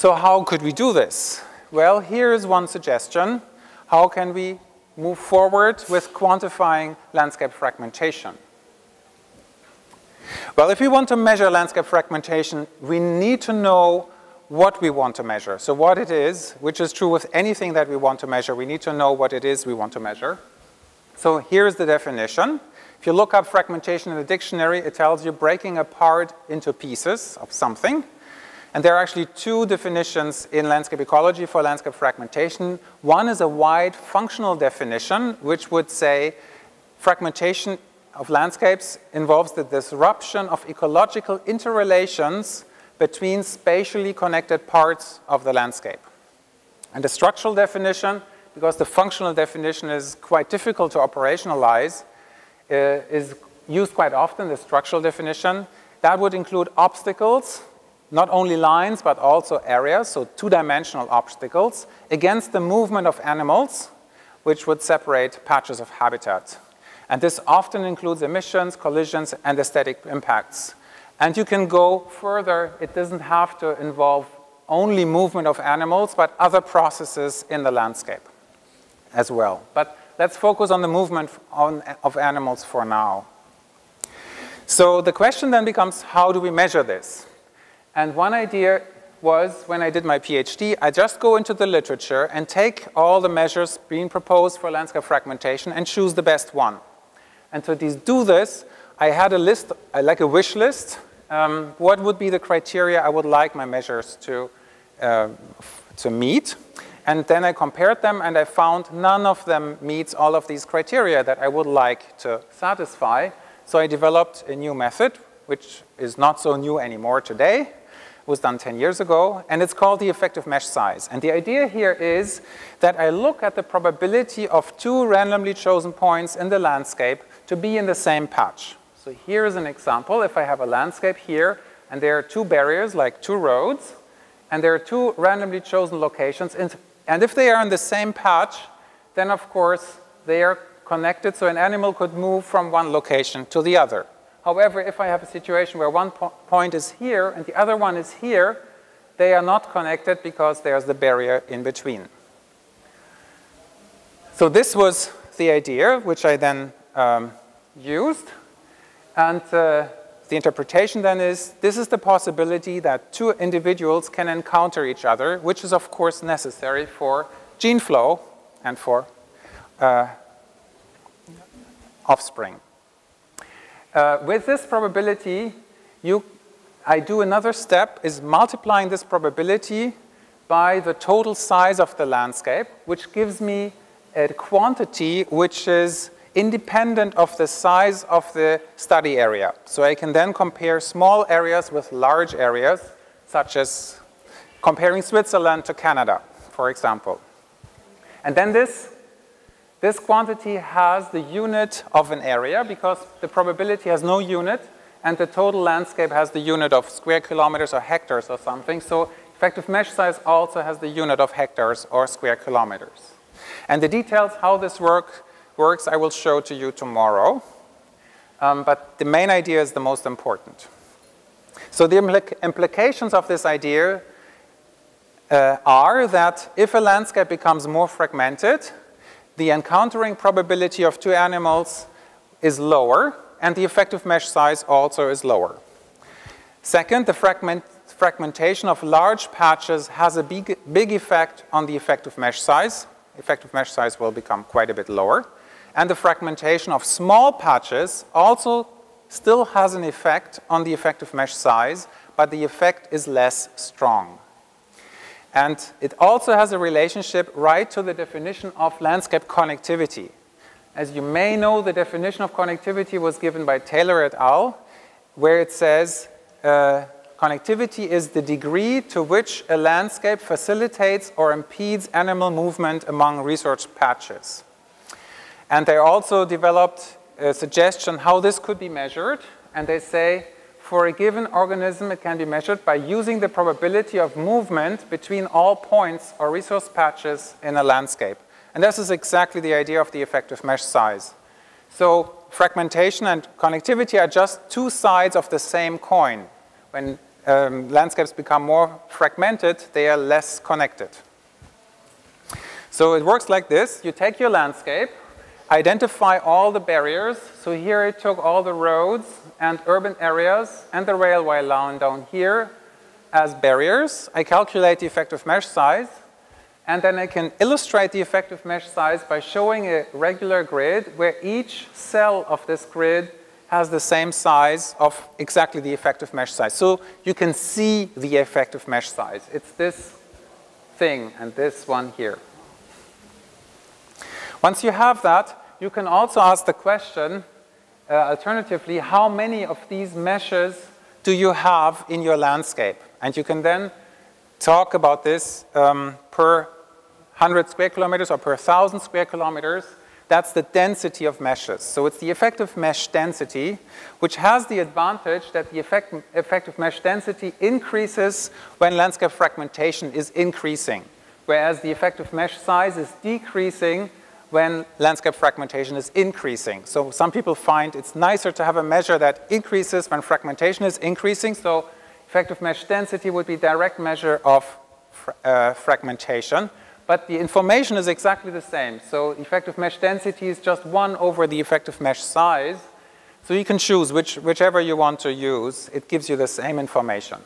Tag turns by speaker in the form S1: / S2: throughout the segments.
S1: So how could we do this? Well, here's one suggestion. How can we move forward with quantifying landscape fragmentation? Well, if we want to measure landscape fragmentation, we need to know what we want to measure. So what it is, which is true with anything that we want to measure, we need to know what it is we want to measure. So here's the definition. If you look up fragmentation in the dictionary, it tells you breaking apart into pieces of something. And there are actually two definitions in landscape ecology for landscape fragmentation. One is a wide functional definition, which would say fragmentation of landscapes involves the disruption of ecological interrelations between spatially connected parts of the landscape. And the structural definition, because the functional definition is quite difficult to operationalize, is used quite often, the structural definition. That would include obstacles, not only lines, but also areas, so two-dimensional obstacles, against the movement of animals, which would separate patches of habitat. And this often includes emissions, collisions, and aesthetic impacts. And you can go further. It doesn't have to involve only movement of animals, but other processes in the landscape as well. But let's focus on the movement of animals for now. So the question then becomes, how do we measure this? And one idea was, when I did my PhD, I just go into the literature and take all the measures being proposed for landscape fragmentation and choose the best one. And to do this, I had a list, like a wish list. What would be the criteria I would like my measures to meet? And then I compared them, and I found none of them meets all of these criteria that I would like to satisfy. So I developed a new method, which is not so new anymore today. It was done 10 years ago, and it's called the effective mesh size. And the idea here is that I look at the probability of two randomly chosen points in the landscape to be in the same patch. So here's an example. If I have a landscape here, and there are two barriers, like two roads, and there are two randomly chosen locations, and if they are in the same patch, then of course they are connected, so an animal could move from one location to the other. However, if I have a situation where one point is here and the other one is here, they are not connected because there's the barrier in between. So this was the idea, which I then used. And the interpretation then is, this is the possibility that two individuals can encounter each other, which is of course necessary for gene flow and for offspring. With this probability, I do another step, is multiplying this probability by the total size of the landscape, which gives me a quantity which is independent of the size of the study area. So I can then compare small areas with large areas, such as comparing Switzerland to Canada, for example. And then this quantity has the unit of an area, because the probability has no unit, and the total landscape has the unit of square kilometers or hectares or something. So effective mesh size also has the unit of hectares or square kilometers. And the details how this works I will show to you tomorrow. But the main idea is the most important. So the implications of this idea are that if a landscape becomes more fragmented, the encountering probability of two animals is lower, and the effective mesh size also is lower. Second, the fragmentation of large patches has a big effect on the effective mesh size. Effective mesh size will become quite a bit lower. And the fragmentation of small patches also still has an effect on the effective mesh size, but the effect is less strong. And it also has a relationship right to the definition of landscape connectivity. As you may know, the definition of connectivity was given by Taylor et al., where it says connectivity is the degree to which a landscape facilitates or impedes animal movement among resource patches. And they also developed a suggestion how this could be measured. And they say, for a given organism, it can be measured by using the probability of movement between all points or resource patches in a landscape. And this is exactly the idea of the effective mesh size. So fragmentation and connectivity are just two sides of the same coin. When landscapes become more fragmented, they are less connected. So it works like this. You take your landscape, identify all the barriers. So here it took all the roads and urban areas and the railway line down here as barriers. I calculate the effective mesh size, and then I can illustrate the effective mesh size by showing a regular grid where each cell of this grid has the same size of exactly the effective mesh size. So you can see the effective mesh size. It's this thing and this one here. Once you have that, you can also ask the question, alternatively, how many of these meshes do you have in your landscape? And you can then talk about this per 100 square kilometers or per 1,000 square kilometers. That's the density of meshes. So it's the effective mesh density, which has the advantage that the effective mesh density increases when landscape fragmentation is increasing, whereas the effective mesh size is decreasing when landscape fragmentation is increasing. So some people find it's nicer to have a measure that increases when fragmentation is increasing. So effective mesh density would be a direct measure of fragmentation. But the information is exactly the same. So effective mesh density is just 1 over the effective mesh size. So you can choose whichever you want to use. It gives you the same information.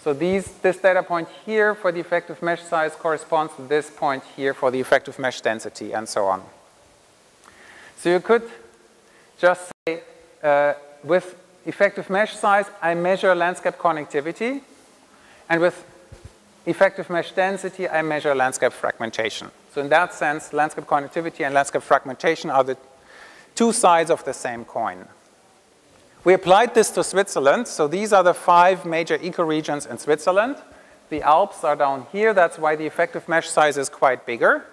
S1: So this data point here for the effective mesh size corresponds to this point here for the effective mesh density, and so on. So you could just say, with effective mesh size, I measure landscape connectivity, and with effective mesh density, I measure landscape fragmentation. So in that sense, landscape connectivity and landscape fragmentation are the two sides of the same coin. We applied this to Switzerland. So these are the 5 major ecoregions in Switzerland. The Alps are down here. That's why the effective mesh size is quite bigger.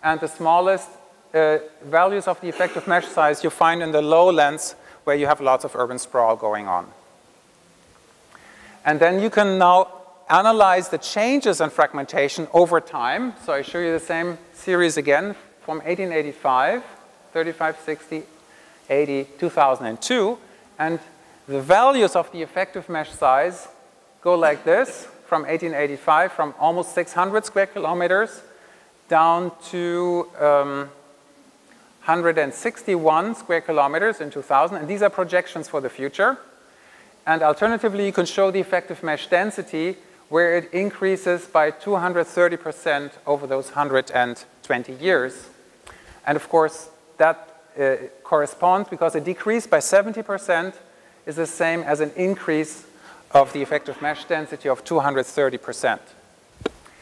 S1: And the smallest values of the effective mesh size you find in the lowlands, where you have lots of urban sprawl going on. And then you can now analyze the changes in fragmentation over time. So I show you the same series again from 1885, 35, 60, 80, 2002. And the values of the effective mesh size go like this, from 1885, from almost 600 square kilometers down to 161 square kilometers in 2000. And these are projections for the future. And alternatively, you can show the effective mesh density where it increases by 230% over those 120 years. And of course, that corresponds, because a decrease by 70% is the same as an increase of the effective mesh density of 230%.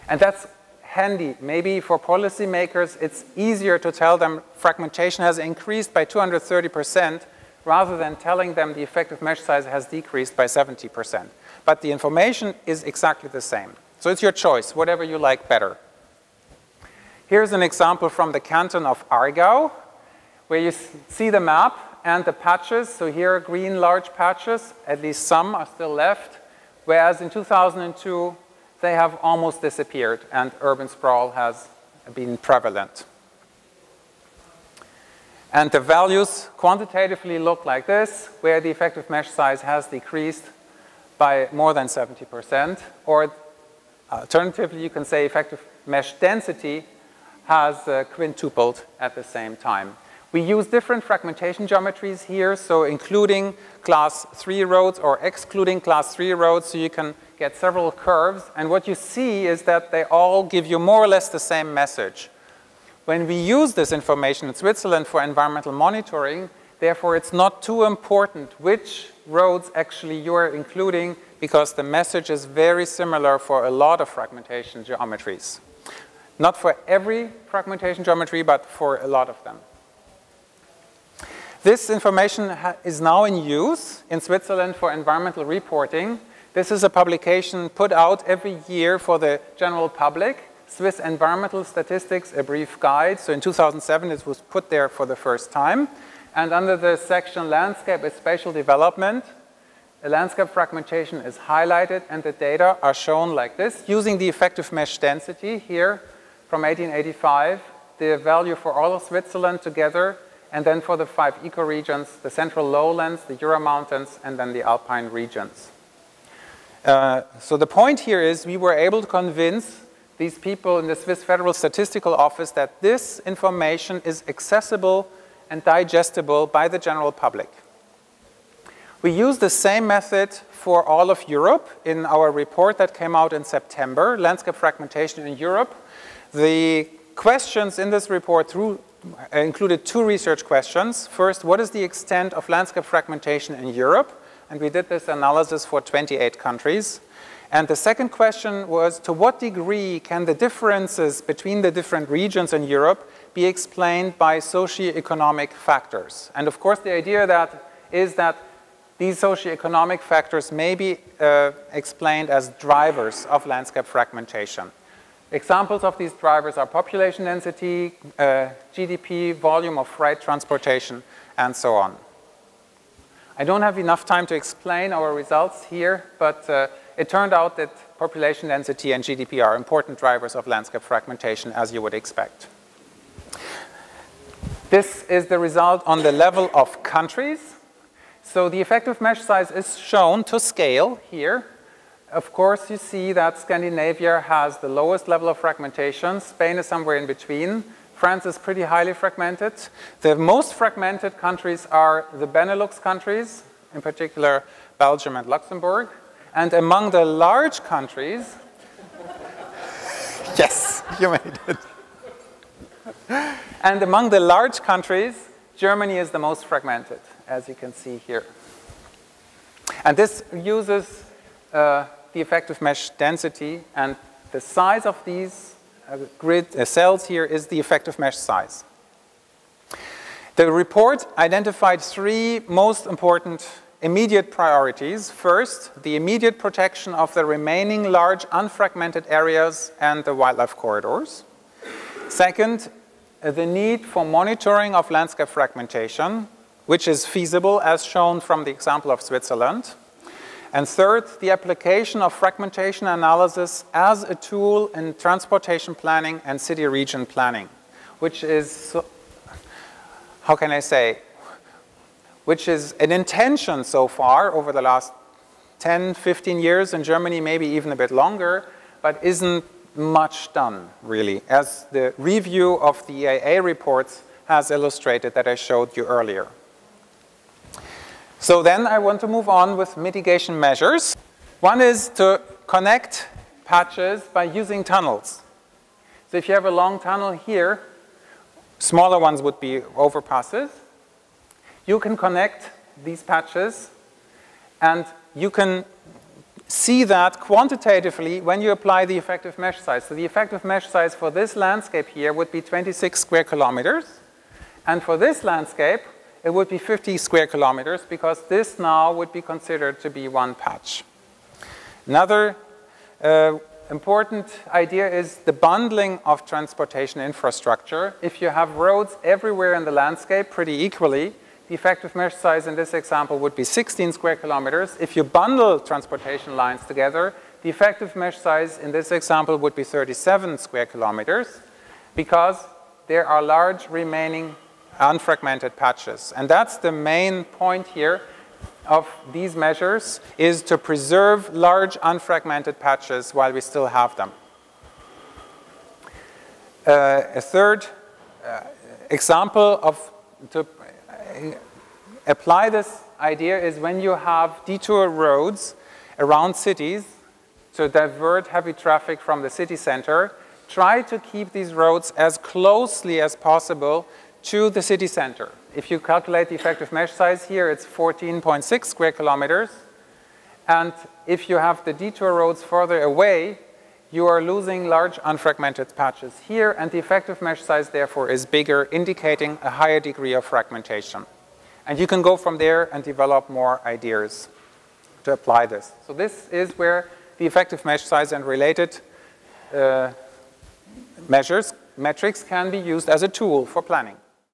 S1: And that's handy. Maybe for policymakers, it's easier to tell them fragmentation has increased by 230% rather than telling them the effective mesh size has decreased by 70%. But the information is exactly the same. So it's your choice, whatever you like better. Here's an example from the canton of Aargau, where you see the map and the patches. So here are green large patches, at least some are still left, whereas in 2002 they have almost disappeared and urban sprawl has been prevalent. And the values quantitatively look like this, where the effective mesh size has decreased by more than 70%, or alternatively you can say effective mesh density has quintupled at the same time. We use different fragmentation geometries here, so including class 3 roads or excluding class 3 roads, so you can get several curves. And what you see is that they all give you more or less the same message. When we use this information in Switzerland for environmental monitoring, therefore it's not too important which roads actually you are including, because the message is very similar for a lot of fragmentation geometries. Not for every fragmentation geometry, but for a lot of them. This information is now in use in Switzerland for environmental reporting. This is a publication put out every year for the general public, Swiss Environmental Statistics, a brief guide. So in 2007 it was put there for the first time. And under the section Landscape and Spatial Development, a landscape fragmentation is highlighted and the data are shown like this, using the effective mesh density here from 1885, the value for all of Switzerland together, and then for the 5 ecoregions, the central lowlands, the Jura Mountains, and then the alpine regions. So the point here is we were able to convince these people in the Swiss Federal Statistical Office that this information is accessible and digestible by the general public. We use the same method for all of Europe in our report that came out in September, Landscape Fragmentation in Europe. The questions in this report included two research questions. First, what is the extent of landscape fragmentation in Europe? And we did this analysis for 28 countries. And the second question was, to what degree can the differences between the different regions in Europe be explained by socioeconomic factors? And of course, the idea is that these socioeconomic factors may be explained as drivers of landscape fragmentation. Examples of these drivers are population density, GDP, volume of freight transportation, and so on. I don't have enough time to explain our results here, but it turned out that population density and GDP are important drivers of landscape fragmentation, as you would expect. This is the result on the level of countries. So the effective mesh size is shown to scale here. Of course, you see that Scandinavia has the lowest level of fragmentation. Spain is somewhere in between. France is pretty highly fragmented. The most fragmented countries are the Benelux countries, in particular Belgium and Luxembourg. And among the large countries, yes, you made it. And among the large countries, Germany is the most fragmented, as you can see here. And this uses the effective mesh density, and the size of these cells here is the effective mesh size. The report identified three most important immediate priorities. First, the immediate protection of the remaining large unfragmented areas and the wildlife corridors. Second, the need for monitoring of landscape fragmentation, which is feasible as shown from the example of Switzerland. And third, the application of fragmentation analysis as a tool in transportation planning and city region planning, which is, how can I say, which is an intention so far over the last 10, 15 years in Germany, maybe even a bit longer, but isn't much done, really, as the review of the EIA reports has illustrated that I showed you earlier. So then I want to move on with mitigation measures. One is to connect patches by using tunnels. So if you have a long tunnel here, smaller ones would be overpasses. You can connect these patches, and you can see that quantitatively when you apply the effective mesh size. So the effective mesh size for this landscape here would be 26 square kilometers. And for this landscape, it would be 50 square kilometers, because this now would be considered to be one patch. Another important idea is the bundling of transportation infrastructure. If you have roads everywhere in the landscape pretty equally, the effective mesh size in this example would be 16 square kilometers. If you bundle transportation lines together, the effective mesh size in this example would be 37 square kilometers, because there are large remaining unfragmented patches. And that's the main point here of these measures, is to preserve large unfragmented patches while we still have them. A third example to apply this idea is when you have detour roads around cities to divert heavy traffic from the city center. Try to keep these roads as closely as possible to the city center. If you calculate the effective mesh size here, it's 14.6 square kilometers. And if you have the detour roads further away, you are losing large unfragmented patches here, and the effective mesh size therefore is bigger, indicating a higher degree of fragmentation. And you can go from there and develop more ideas to apply this. So this is where the effective mesh size and related metrics can be used as a tool for planning.